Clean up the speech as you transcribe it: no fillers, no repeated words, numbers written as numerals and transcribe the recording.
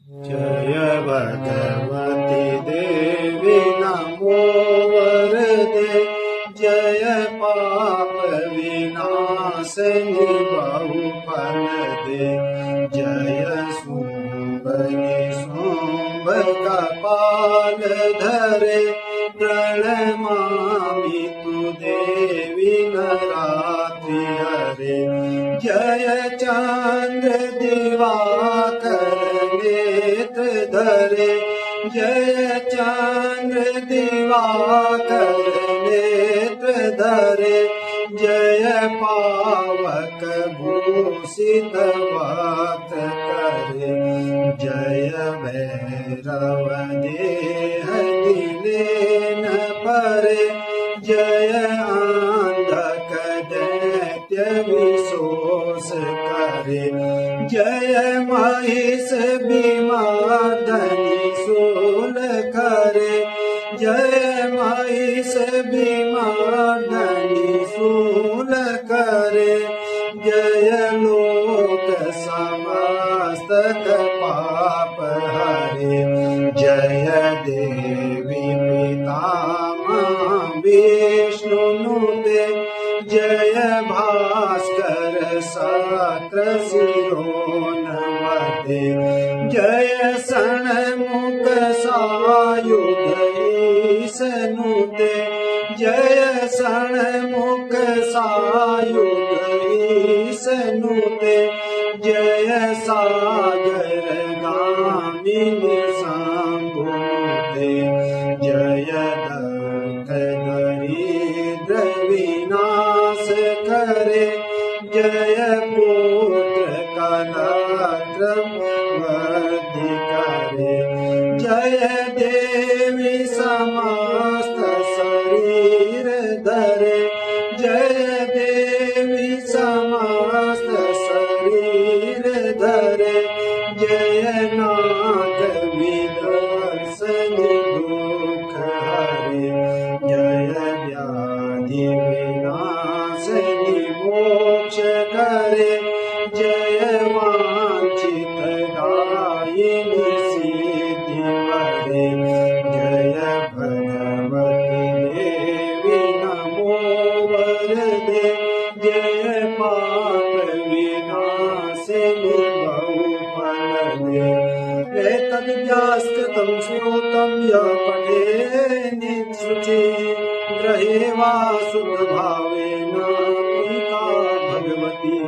जय भगवती देवी नमो वरदे, जय पाप विनाशनी बहुफल दे। जय शुंभनि शुंभ कपाल धरे, प्रणमामि तु देवी नरात्रि हरे। जय चंद्र दिवाकर नेत्र धरे, जय चंद्र दिवाकर नेत्र धरे। जय पावक भूषित वक्त्र करे, जय भैरव देह दिलेन परे। जय अंधक दैत्य विशोष करे, जय महिष विमर्दनि शूल करे। जय महिष विमर्दनि शूल करे, जय लोक समस्तक पाप हरे। जय देवी पितामह विष्णु नुते, जय भास्कर शक्र शिरोन्वते। जय षण्मुख सायुध ईश नुते, जय षण्मुख सायुध ईश नुते। जय सागर गामिनी शंभु नुते, जय दत्त दरिद्र विनाश करे। जय पुत्र कलत्रम वृद्धि करे, जय देवी समस्त शरीर धरे। जय देवी समस्त शरीर धरे, जय नाग विदर्शनि दुख हरे। जय व्याधि विनाशनि मोक्ष करे, जय वांछित दायिनी सिद्धि वरे। जय भगवती देवी नमो वरदे, जय पाप विनाशिनी बहुफल दे। एतद्व्यास्कृतं श्रोतं यः पठेत् शुचिः, गृहे वा शुद्धभावेन प्रीता भगवती।